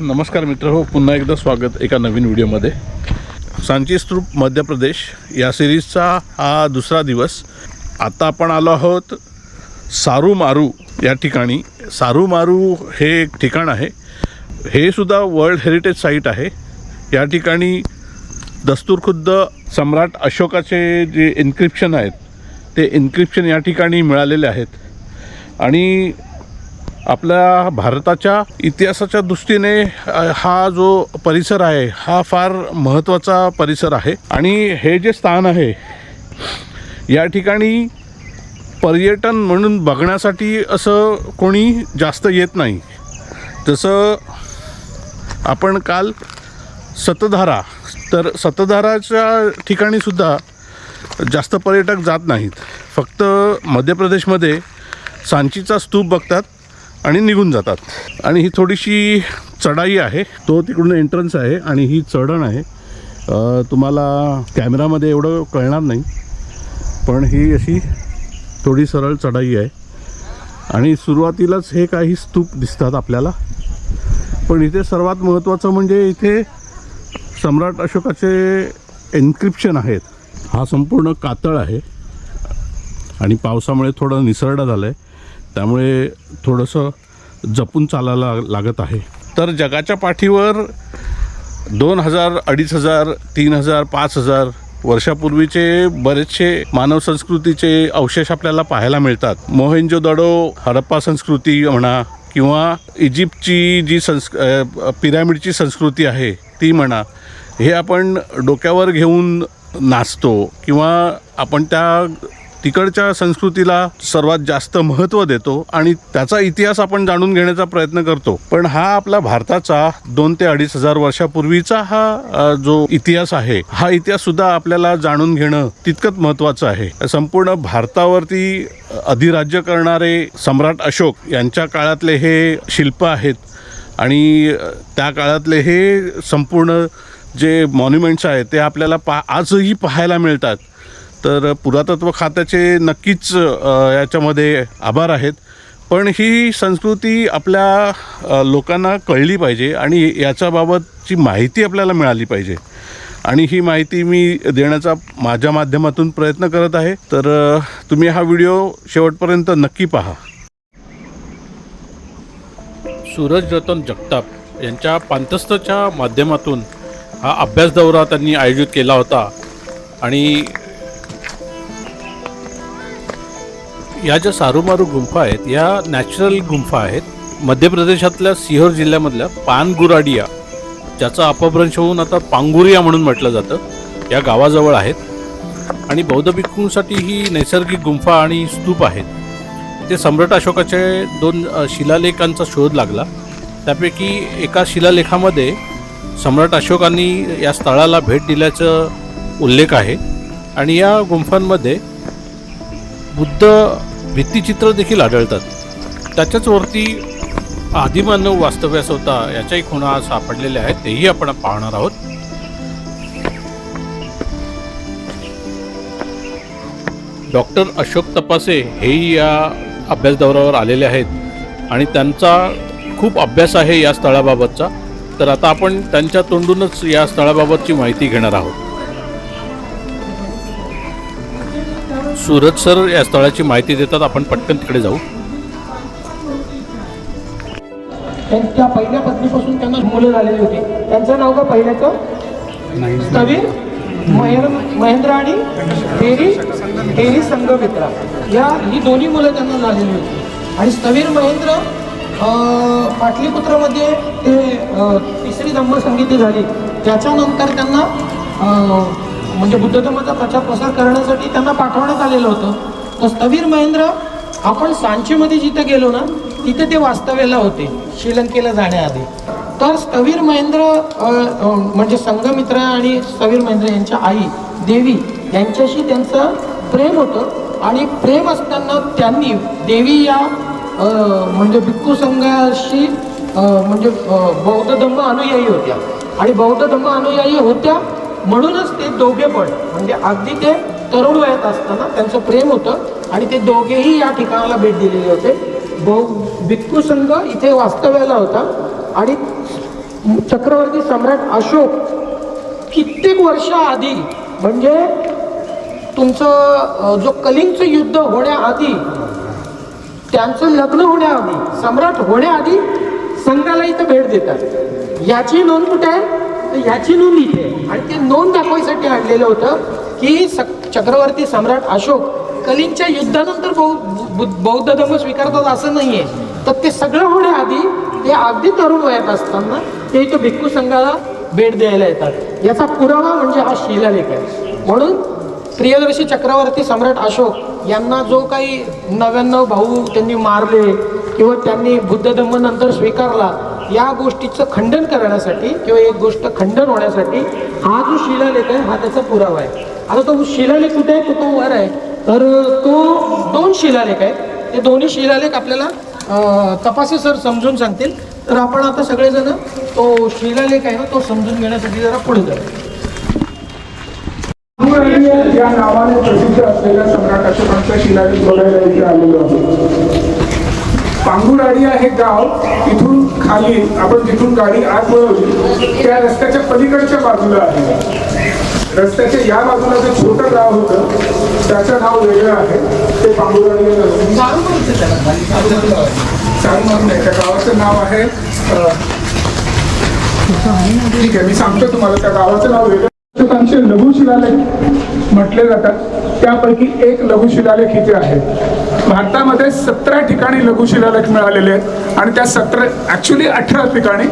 नमस्कार मित्र हो, पुन्हा एकदा स्वागत एका नवीन व्हिडिओमध्ये. सांची स्तूप मध्य प्रदेश या सिरीजचा हा दुसरा दिवस. आता आपण आलो आहोत सारूमारू या ठिकाणी. सारूमारू हे एक ठिकाण आहे, हे सुद्धा वर्ल्ड हेरिटेज साईट आहे. या ठिकाणी दस्तूरखुद्द सम्राट अशोकाचे जे इन्क्रिप्शन आहेत ते इन्क्रिप्शन या ठिकाणी मिळालेले आहेत. आणि आपल्या भारताच्या इतिहासाच्या दृष्टीने हा जो परिसर आहे हा फार महत्त्वाचा परिसर आहे. आणि हे जे स्थान आहे या ठिकाणी पर्यटन म्हणून बघण्यासाठी असं कोणी जास्त येत नाही. जसं आपण काल सतधारा, तर सतधाराच्या ठिकाणीसुद्धा जास्त पर्यटक जात नाहीत. फक्त मध्य प्रदेशमध्ये सांचीचा स्तूप बघतात आणि निघून जातात. आणि ही थोडीशी चढाई आहे, तो तिकडून एंट्रन्स आहे आणि ही चढण आहे. तुम्हाला कॅमेरामध्ये एवढं कळणार नाही, पण ही अशी थोडी सरळ चढाई आहे. आणि सुरुवातीलाच हे काही स्तूप दिसतात आपल्याला. पण इथे सर्वात महत्त्वाचं म्हणजे इथे सम्राट अशोकाचे एन्क्रिप्शन आहेत. हा संपूर्ण कातळ आहे आणि पावसामुळे थोडं निसरडा झालं आहे, त्यामुळे थोडंसं जपून चालायला लागत आहे. तर जगाच्या पाठीवर 2000, 2500, 3000, 5000 वर्षापूर्वीचे बरेचसे मानव संस्कृतीचे अवशेष आपल्याला पाहायला मिळतात. मोहेंजोदडो, हडप्पा संस्कृती म्हणा किंवा इजिप्तची जी पिरॅमिडची संस्कृती आहे ती म्हणा, हे आपण डोक्यावर घेऊन नाचतो किंवा आपण त्या तिकडच्या संस्कृतीला सर्वात जास्त महत्त्व देतो आणि त्याचा इतिहास आपण जाणून घेण्याचा प्रयत्न करतो. पण हा आपला भारताचा 2 ते 2500 वर्षापूर्वीचा हा जो इतिहास आहे, हा इतिहाससुद्धा आपल्याला जाणून घेणं तितकंच महत्त्वाचं आहे. संपूर्ण भारतावरती अधिराज्य करणारे सम्राट अशोक यांच्या काळातले हे शिल्प आहेत आणि त्या काळातले हे संपूर्ण जे मॉन्युमेंट्स आहेत ते आपल्याला आजही पाहायला मिळतात. तर पुरातत्व खात्याचे नक्कीच याच्यामध्ये आभार आहेत. पण ही संस्कृती आपल्या लोकांना कळली पाहिजे आणि याच्याबाबतची माहिती आपल्याला मिळाली पाहिजे. आणि ही माहिती मी देण्याचा माझ्या माध्यमातून प्रयत्न करत आहे. तर तुम्ही हा व्हिडिओ शेवटपर्यंत नक्की पहा. सूरज रतन जगताप यांच्या पांतस्थच्या माध्यमातून हा अभ्यास दौरा त्यांनी आयोजित केला होता. आणि या ज्या सारूमारू गुंफा आहेत या नॅचरल गुंफा आहेत. मध्य प्रदेशातल्या सिहोर जिल्ह्यामधल्या पानगुराडिया, ज्याचा अपभ्रंश होऊन आता पांगुरिया म्हणून म्हटलं जातं, या गावाजवळ आहेत. आणि बौद्ध भिक्खूंसाठी ही नैसर्गिक गुंफा आणि स्तूप आहेत. ते सम्राट अशोकाचे 2 शिलालेखांचा शोध लागला. त्यापैकी एका शिलालेखामध्ये सम्राट अशोकांनी या स्थळाला भेट दिल्याचा उल्लेख आहे. आणि या गुंफांमध्ये बुद्ध भित्तिचित्र देखील आढळतात. त्याच्याच वरती आदिमानव वास्तव्यास होता याच्याही खुणा सापडलेल्या आहेत, तेही आपण पाहणार आहोत. डॉक्टर अशोक तपासे हेही या अभ्यास दौऱ्यावर आलेले आहेत आणि त्यांचा खूप अभ्यास आहे या स्थळाबाबतचा. तर आता आपण त्यांच्या तोंडूनच या स्थळाबाबतची माहिती घेणार आहोत. सूरज सर या स्थळाची माहिती देतात, आपण पटकन तिकडे जाऊ. त्यांच्या पहिल्या पत्नीपासून त्यांना मुलं झालेली होती. त्यांचं नाव का पहिल्याचं? स्थवीर, महेंद्र आणि तेरी संघमित्रा. ही दोन्ही मुलं त्यांना झालेली होती. आणि स्थवीर महेंद्र पाटलीपुत्रामध्ये ते 3री धम्मसंगीती झाली. त्याच्यानंतर त्यांना म्हणजे बुद्ध धर्माचा प्रसार करण्यासाठी त्यांना पाठवण्यात आलेलं होतं. तर स्थवीर महेंद्र आपण सांचीमध्ये जिथे गेलो ना तिथे ते वास्तव्याला होते श्रीलंकेला जाण्याआधी. तर स्थवीर महेंद्र म्हणजे संघमित्रा आणि स्थवीर महेंद्र यांच्या आई देवी यांच्याशी त्यांचं प्रेम होतं. आणि प्रेम असताना त्यांनी देवी या म्हणजे भिक्खू संघाशी म्हणजे बौद्ध धम्म अनुयायी होत्या. आणि बौद्ध धम्म अनुयायी होत्या म्हणूनच ते दोघे पण म्हणजे अगदी ते तरुण वयात असताना त्यांचं प्रेम होतं आणि ते दोघेही या ठिकाणाला भेट दिलेले होते. भिक्खू संघ इथे वास्तव्याला होता आणि चक्रवर्ती सम्राट अशोक कित्येक वर्षाआधी, म्हणजे तुमचं जो कलिंगचं युद्ध होण्याआधी, त्यांचं लग्न होण्याआधी, सम्राट होण्याआधी संघाला इथं भेट देतात. याची नोंद कुठे आहे? तर याची नोंद इथे आहे. आणि ते नोंद दाखवायसाठी आणलेलं होतं की चक्रवर्ती सम्राट अशोक कलिंगच्या युद्धानंतर बौद्ध धर्म स्वीकारतात असं नाही आहे. तर ते सगळं होण्याआधी ते अगदी तरुण वयात असताना ते इथं भिक्खू संघाला भेट द्यायला येतात. याचा पुरावा म्हणजे हा शिलालेख आहे. म्हणून प्रियदर्शी चक्रवर्ती सम्राट अशोक यांना जो काही 99 भाऊ त्यांनी मारले किंवा त्यांनी बुद्ध धर्म नंतर स्वीकारला, या गोष्टीचं खंडन करण्यासाठी किंवा एक गोष्ट खंडन होण्यासाठी हा जो शिलालेख आहे हा त्याचा पुरावा आहे. आता तो शिलालेख कुठे आहे? तो वर आहे. तर तो 2 शिलालेख आहेत. ते दोन्ही शिलालेख आपल्याला तपासे सर समजून सांगतील. तर आपण आता सगळेजण तो शिलालेख आहे ना तो समजून घेण्यासाठी जरा पुढे जाऊ. या नावाने प्रसिद्ध असलेल्या सम्राट अशोकांचा शिलालेख बघायला इथे आलेलो आहोत. पांगुराडिया हे गाव इथून खाली, आपण जिथून गाडी आत वळवली त्या रस्त्याच्या पलीकडच्या बाजूला आहे. रस्त्याच्या या बाजूला जे छोटं गाव होतं त्याचं नाव वेगळं आहे, ते पांगुराडिया. चालू नाही, त्या गावाचं नाव आहे, ठीक आहे मी सांगतो तुम्हाला, त्या गावाचं नाव वेगळं. अशोकांचे लघुशिलालेख म्हटले जातात, त्यापैकी एक लघुशिलालेख इथे आहे. भारतामध्ये 17 ठिकाणी लघुशिलालेख मिळालेले आहेत आणि त्या 18 ठिकाणी,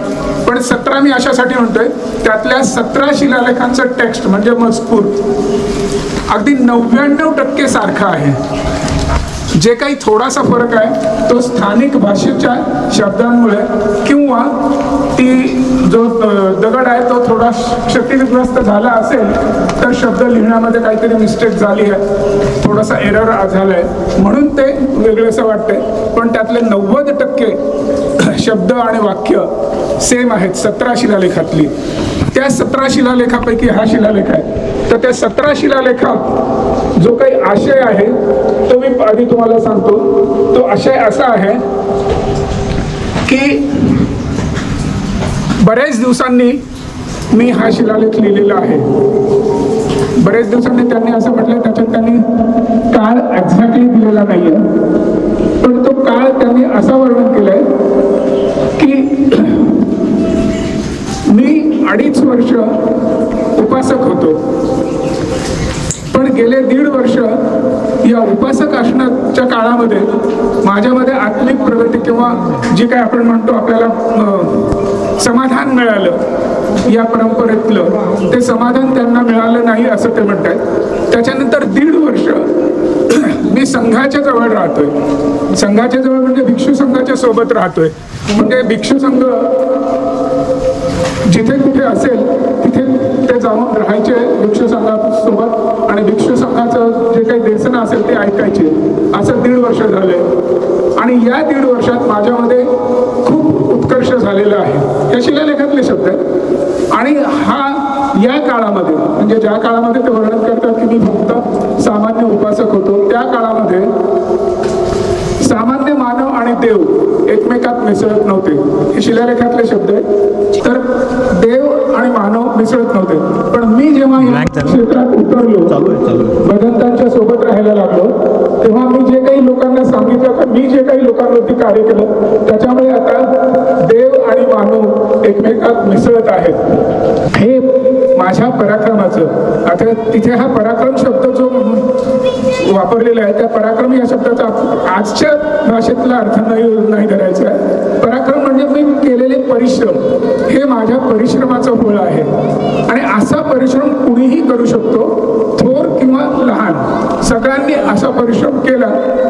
पण 17 मी अशासाठी म्हणतोय, त्यातल्या 17 शिलालेखांचं टेक्स्ट म्हणजे मजकूर अगदी 99% सारखा आहे. जे काही थोडासा फरक आहे तो स्थानिक भाषेच्या शब्दांमुळे किंवा ती जो दगड आहे तो थोडा क्षतिग्रस्त झाला असेल तर शब्द लिहिण्यामध्ये काहीतरी मिस्टेक झाली आहे, थोडासा एरर झाला आहे म्हणून ते वेगळंसं वाटतंय. पण त्यातले 90% शब्द आणि वाक्य सेम आहेत 17 शिलालेखातली. त्या 17 शिलालेखापैकी हा शिलालेख आहे. तर त्या 17 शिलालेखात जो काही आशय आहे तो मी आधी तुम्हाला सांगतो. तो आशय असा आहे की बऱ्याच दिवसांनी मी हा शिलालेख लिहिलेला आहे. बऱ्याच दिवसांनी त्यांनी असं म्हटलं, त्याच्यात त्यांनी काळ एक्झॅक्टली दिलेला नाहीये, पण तो काळ त्यांनी असा वर्णन केलाय की मी 2.5 वर्ष उपासक होतो, पण गेले 1.5 वर्ष या उपासक असण्याच्या काळामध्ये माझ्यामध्ये आत्मिक प्रगती किंवा जे काय आपण म्हणतो आपल्याला समाधान मिळालं या परंपरेतलं, ते समाधान त्यांना मिळालं नाही असं ते म्हणतात. त्याच्यानंतर 1.5 वर्ष मी संघाच्या जवळ राहतोय. संघाच्या जवळ म्हणजे भिक्षू संघाच्या सोबत राहतोय. म्हणजे भिक्षू संघ जिथे कुठे असेल तिथे ते जाऊन राहायचे भिक्षू संघासोबत आणि भिक्षू संघाचं जे काही देसनं असेल ते ऐकायचे. असं 1.5 वर्ष झाले आणि या 1.5 वर्षात माझ्यामध्ये खूप उत्कर्ष झालेला आहे. या शिलालेखातले शब्द आहेत. आणि हा या काळामध्ये म्हणजे ज्या काळामध्ये ते वर्णन करतात की मी फक्त सामान्य उपासक होतो, त्या काळामध्ये सामान्य मानव आणि देव एकमेकात मिसळत नव्हते. हे शिलालेखातले शब्द आहेत. तर देव आणि मानव मिसळत नव्हते. पण मी जेव्हा या क्षेत्रात उतरलो, भगवंतांच्या सोबत राहायला लागलो, तेव्हा मी जे काही लोकांना सांगितलं तर मी जे काही लोकांवरती कार्य केलं त्याच्यामुळे आता देव आणि मानव एकमेकात मिसळत आहेत. हे माझ्या पराक्रमाचं, आता तिथे हा पराक्रम शब्द जो वापरलेला आहे त्या पराक्रम या शब्दाचा आजच्या भाषेतला अर्थ नाही धरायचा आहे. पराक्रम म्हणजे मी केलेले परिश्रम, हे माझ्या परिश्रमाचं फळ आहे. आणि असा परिश्रम कुणीही करू शकतो, थोर किंवा लहान, सगळ्यांनी असा परिश्रम केला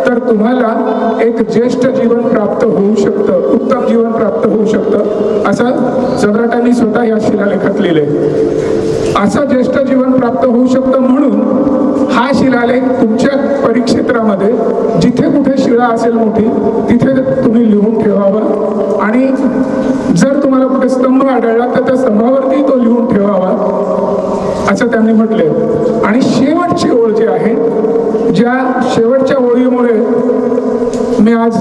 तर तुम्हाला एक ज्येष्ठ जीवन प्राप्त होऊ शकतं, उत्तम जीवन प्राप्त होऊ शकतं, असं सम्राटांनी स्वतः या शिलालेखात लिहिलंय. असं ज्येष्ठ जीवन प्राप्त होऊ शकतं म्हणून हा शिलालेख तुमच्या परिक्षेत्रामध्ये जिथे कुठे शिळा असेल मोठी तिथे तुम्ही लिहून ठेवावा. आणि जर तुम्हाला कुठे स्तंभ आढळला तर त्या स्तंभावरती तो लिहून ठेवावा असं त्यांनी म्हटले. आणि शेवटची ओळ जी आहे, ज्या शेवटच्या ओळीमुळे मी आज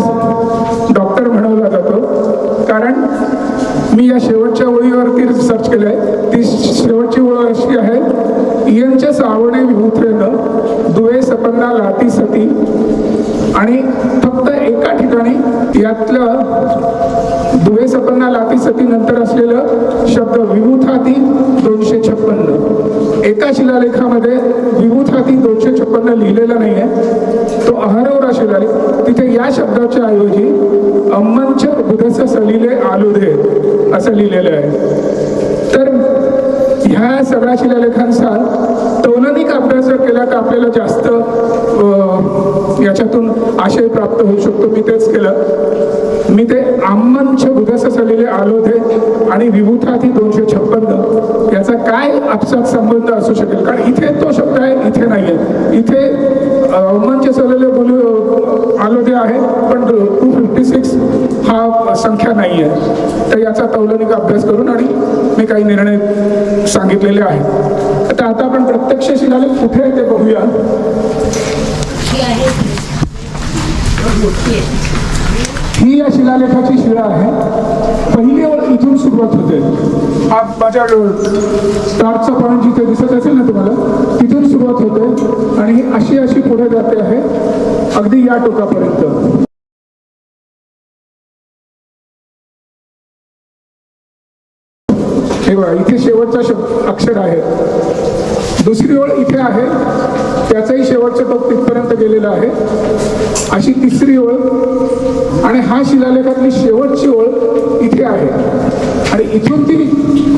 डॉक्टर म्हणवला जातो, कारण मी या शेवटच्या ओळीवरती सर्च केलंय. ती शेवटची ओळ अशी आहे, इयंच्या सावणे विभूत्रेनं दुवे सपन्ना लाती सती. आणि फक्त एका ठिकाणी यातलं दुवे सपन्ना लाती सती नंतर असलेलं शब्द विभूथाती 256. एका शिलालेखामध्ये विभूथाती 256 लिहिलेला नाहीये. तो अहरवरा शिलालेख, तिथे या शब्दाच्या ऐवजी अम्मंच बुधस सलिले आलुधे असं लिहिलेलं आहे. तर ह्या सगळ्या शिलालेखांचा तौलनिक अभ्यास जर केला तर आपल्याला जास्त याच्यातून आशय प्राप्त होऊ शकतो. मी तेच केलं. मी ते आम्मंच बुधस सलिले आलोधे आणि विभूथाती 256 याचा काय आपसात संबंध असू शकेल, कारण इथे तो शब्द आहे, इथे नाहीये. इथे आम्मंच सलिले आलोधे आहे, पण 256 हा संख्या नाहीये. तर याचा तौलनिक अभ्यास करून आणि मी काही निर्णय सांगितलेले आहेत. आता आपण प्रत्यक्ष शिलालेख कुठे आहे ते बघूया. ही या शिलालेखाची शिळा आहे. पहिली ओळ इथून सुरुवात होते. हा माझ्या स्टार्टचा पॉईंट जिथे दिसत असेल ना तुम्हाला, तिथून सुरुवात होते आणि ही अशी अशी पुढे जाते आहे अगदी या टोकापर्यंत. हे बघा, इथे शेवटचा अक्षर आहे. दुसरी ओळ इथे आहे, त्याचाही शेवटचा टोक तिथपर्यंत गेलेला आहे. अशी तिसरी ओळ आणि हा शिलालेखातली शेवटची ओळ इथे आहे आणि इथून ती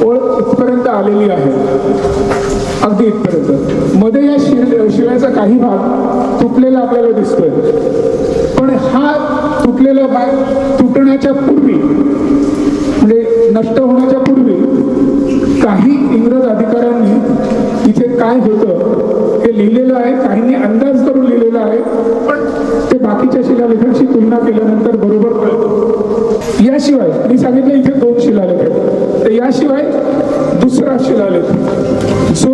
ओळ इथपर्यंत आलेली आहे, अगदी इथपर्यंत. मध्ये या शिळ्याचा काही भाग तुटलेला आपल्याला दिसतोय, पण हा तुटलेला भाग तुटण्याच्या पूर्वी म्हणजे नष्ट होण्याच्या पूर्वी काही इंग्रज अधिकाऱ्यांनी इथे काय होतं हे लिहिलेलं आहे. काहींनी अंदाज करून लिहिलेला आहे, पण ते बाकीच्या शिलालेखांशी तुलना केल्यानंतर बरोबर कळतं. याशिवाय मी सांगितलं इथे 2 शिलालेख आहेत. तर याशिवाय दुसरा शिलालेख जो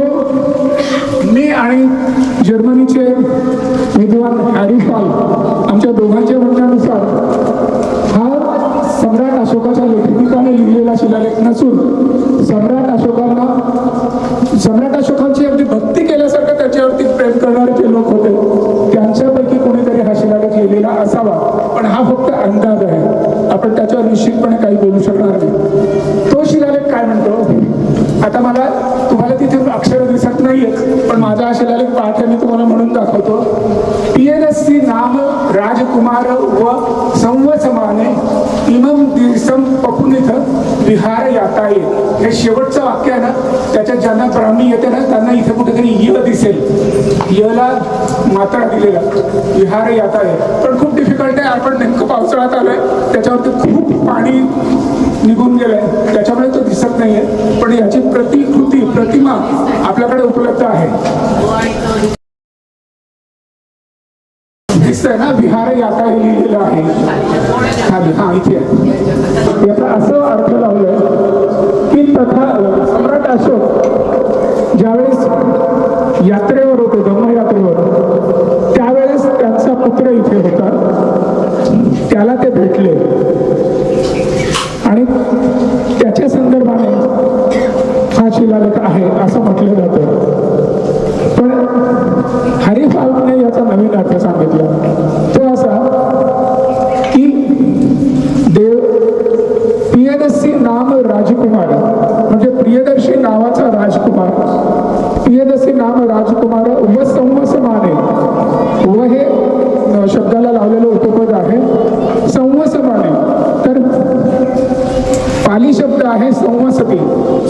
मी आणि जर्मनीचे विद्वान हॅरी फाल आमच्या दोघांच्या म्हणण्यानुसार हा सम्राट अशोकाच्या लेखनिकाने लिहिलेला शिलालेख नसून सम्राट अशोकांची अगदी भक्ती केल्यासारखं त्याच्यावरती प्रेम करणारे जे लोक होते त्यांच्यापैकी कोणीतरी हा शिलालेख लिहिलेला असावा, पण हा फक्त अंदाज आहे. आपण त्याच्यावर निश्चितपणे काही बोलू शकणार नाही. तो शिलालेख काय म्हणतो, आता तुम्हाला तिथे अक्षरं दिसत नाहीयेत, पण माझा हा शिलालेख पाठ आहे, मी तुम्हाला म्हणून दाखवतो. पियदस्सी नाम राजकुमार व संवसमाने इमम दिवसम पपुनिथ विहार याताये. हे शेवटचं वाक्य आहे ना, त्याच्या ज्यांना ब्राह्मी येते ना त्यांना इथे कुठेतरी य दिसेल, यला मात्रा दिलेला, विहार याताये. पण खूप डिफिकल्ट आहे. आपण नेमकं पावसाळ्यात आलोय, त्याच्यावरती खूप पाणी निघून गेलंय, त्याच्यामुळे तो दिसत नाहीये. पण याची प्रतिमा आपल्याकडे उपलब्ध आहे. दिसतंय ना, विहार याता हे लिहिलेलं आहे खाली. हा इथे याचा असं अर्थ लावलाय की सम्राट अशोक ज्यावेळेस यात्रेवर होते, धम्मयात्रेवर, त्यावेळेस त्यांचा पुत्र इथे होता, त्याला ते भेटले आणि त्याच्या संदर्भाने हा शिलालेख आहे असं म्हटलं जातं. पण हॅरी फाल्कने याचा नवीन अर्थ सांगितला. तो असा की प्रियदर्शी नाम राजकुमार म्हणजे प्रियदर्शी नावाचा राजकुमार, प्रियदर्शी नाम राजकुमार व संवसमाने, व हे शब्दाला लावलेलं उपपद आहे. संवसमाने तर पाली शब्द आहे संवसती.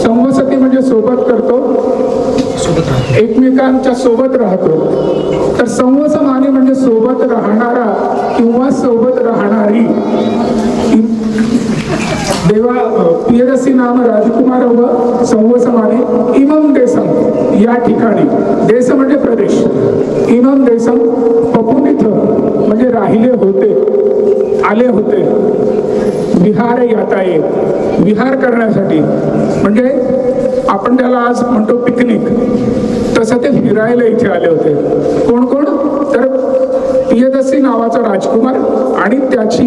संवसती म्हणजे सोबत करतो, एकमेकांच्या सोबत राहतो. तर संवसमाने म्हणजे सोबत राहणारा किंवा सोबत राहणारी. प्रियदर्शी नाम राजकुमार व संवसमाने इमम देशम, या ठिकाणी, देश म्हणजे प्रदेश, इमम देशम पपुनिथ म्हणजे राहिले होते, आले होते, विहार याताये, विहार करण्यासाठी. म्हणजे आपण त्याला आज म्हणतो पिकनिक, तसं ते फिरायला इथे आले होते. कोण कोण तर प्रियदर्शी नावाचा राजकुमार आणि त्याची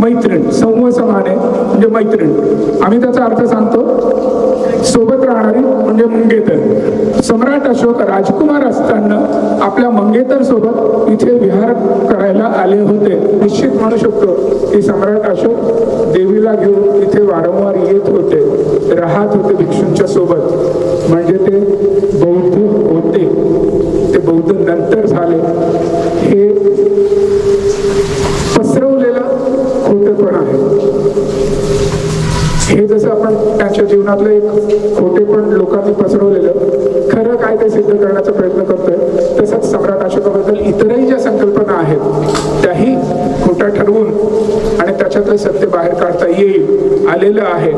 मैत्रीण, संवसमाने म्हणजे मैत्रीण, आम्ही त्याचा अर्थ सांगतो, सोबत राहणारी म्हणजे मंगेतर. सम्राट अशोक राजकुमार असताना आपल्या मंगेतर सोबत इथे विहार करायला आले होते. निश्चित म्हणू शकतो की सम्राट अशोक देवीला घेऊन इथे वारंवार येत होते, राहत होते भिक्षूंच्या सोबत. म्हणजे ते बौद्ध होते, ते बौद्ध नंतर झाले. हे पसरवलेलं खोटेपण आहे. हे जसं आपण त्यांच्या जीवनातलं एक खोटेपण लोकांनी पसरवलेलं खरं काय ते सिद्ध करण्याचा प्रयत्न करतोय, तसंच सम्राट अशोकाबद्दल इतरही ज्या संकल्पना आहेत त्याही खोट्या ठरवून आणि त्याच्यातलं सत्य बाहेर काढता येईल आलेलं आहे.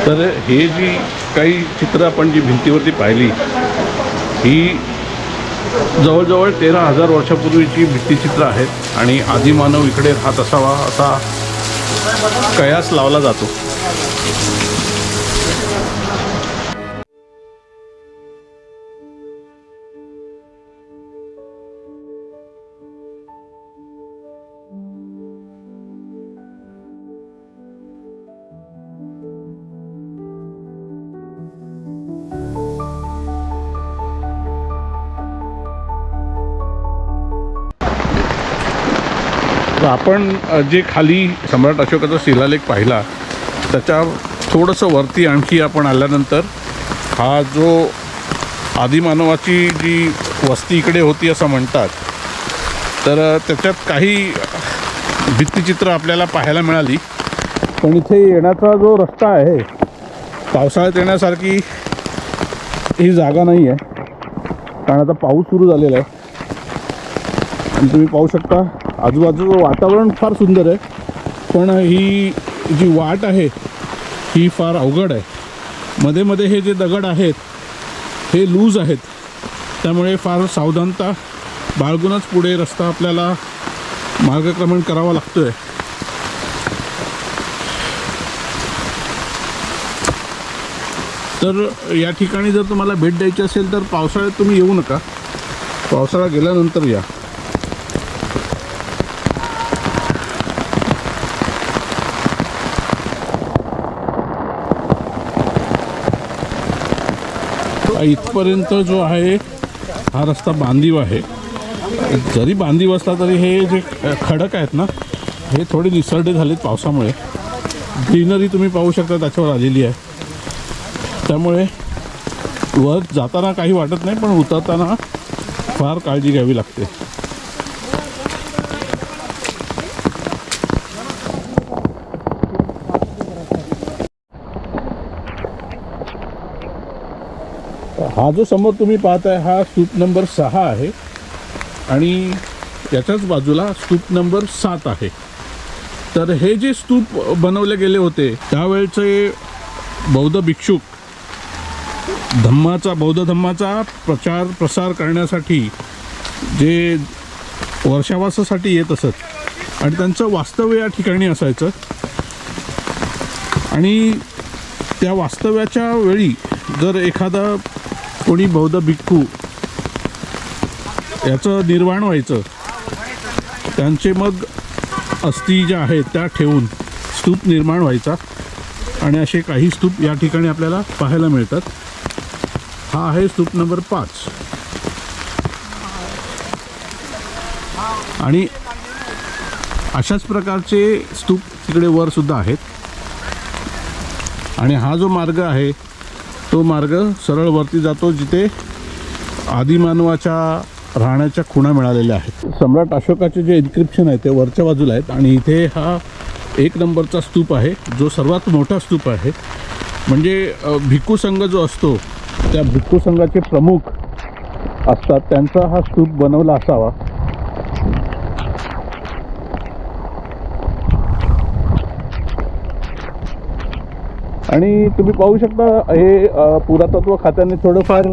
तर हे जी काही चित्र आपण जी भिंतीवरती पाहिली ही जवळजवळ 13,000 वर्षापूर्वीची भित्तिचित्र आहेत आणि आदिमानव इकडे राहत असावा असा कयास लावला जातो. तर आपण जे खाली सम्राट अशोकाचा शिलालेख पाहिला त्याच्या थोडंसं वरती आणखी आपण आल्यानंतर हा जो आदिमानवाची जी वस्ती इकडे होती असं म्हणतात, तर त्याच्यात काही भित्तिचित्र आपल्याला पाहायला मिळाली. पण इथे येण्याचा जो रस्ता आहे पावसाळ्यात येण्यासारखी ही जागा नाही आहे, कारण आता पाऊस सुरू झालेला आहे. आणि तुम्ही पाहू शकता आजूबाजूचं वातावरण फार सुंदर आहे, पण ही जी वाट आहे ही फार अवघड आहे. मध्ये मध्ये हे जे दगड आहेत हे लूज आहेत, त्यामुळे फार सावधानता बाळगूनच पुढे रस्ता आपल्याला मार्गक्रमण करावा लागतो आहे. तर या ठिकाणी जर तुम्हाला भेट द्यायची असेल तर पावसाळ्यात तुम्ही येऊ नका, पावसाळा गेल्यानंतर या. इथपर्यंत जो आहे हा रस्ता बांधीव आहे. जरी बांधीव असला तरी हे जे खडक आहेत ना हे थोडे निसरडे झालेत पावसामुळे. ग्रीनरी तुम्ही पाहू शकता त्याच्यावर आलेली आहे, त्यामुळे वर जाताना काही वाटत नाही, पण उतरताना फार काळजी घ्यावी लागते. हा जो समोर तुम्ही पाहताय हा स्तूप नंबर 6 आहे आणि याच्याच बाजूला स्तूप नंबर 7 आहे. तर हे जे स्तूप बनवले गेले होते त्यावेळचे बौद्ध भिक्षुक बौद्ध धम्माचा प्रसार करण्यासाठी जे वर्षावासासाठी येत असत आणि त्यांचं वास्तव्य या ठिकाणी असायचं. आणि त्या वास्तव्याच्या वेळी जर एखादा कोणी बौद्ध भिक्खू याचं निर्वाण व्हायचं. त्यांचे मग अस्थी ज्या आहेत त्या ठेवून स्तूप निर्माण व्हायचा आणि असे काही स्तूप या ठिकाणी आपल्याला पाहायला मिळतात. हा आहे स्तूप नंबर 5 आणि अशाच प्रकारचे स्तूप तिकडे वर सुद्धा आहेत. आणि हा जो मार्ग आहे तो मार्ग सरळ वरती जातो जिथे आदिमानवाच्या राहण्याच्या खुणा मिळालेल्या आहेत. सम्राट अशोकाचे जे इन्क्रिप्शन आहे ते वरच्या बाजूला आहेत आणि इथे हा 1 नंबरचा स्तूप आहे जो सर्वात मोठा स्तूप आहे. म्हणजे भिक्खू संघ जो असतो त्या भिक्खू संघाचे प्रमुख असतात त्यांचा हा स्तूप बनवला असावा. आणि तुम्ही पाहू शकता हे पुरातत्व खात्याने थोडंफार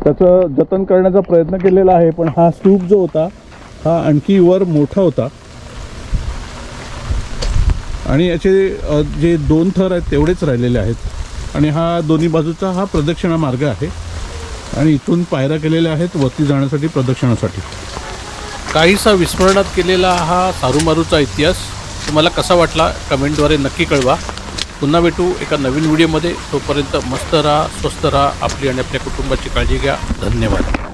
त्याचं जतन करण्याचा प्रयत्न केलेला आहे. पण हा स्तूप जो होता हा आणखी वर मोठा होता आणि याचे जे 2 थर आहेत तेवढेच राहिलेले आहेत. आणि हा दोन्ही बाजूचा हा प्रदक्षिणा मार्ग आहे आणि इथून पायऱ्या केलेल्या आहेत वरती जाण्यासाठी प्रदक्षिणासाठी. काहीसा विस्मरणात केलेला हा सारूमारूचा इतिहास तुम्हाला कसा वाटला कमेंटद्वारे नक्की कळवा. पुन्हा भेटू एका नवीन व्हिडिओमध्ये. तोपर्यंत मस्त राहा, स्वस्त राहा, आपली आणि आपल्या कुटुंबाची काळजी घ्या. धन्यवाद.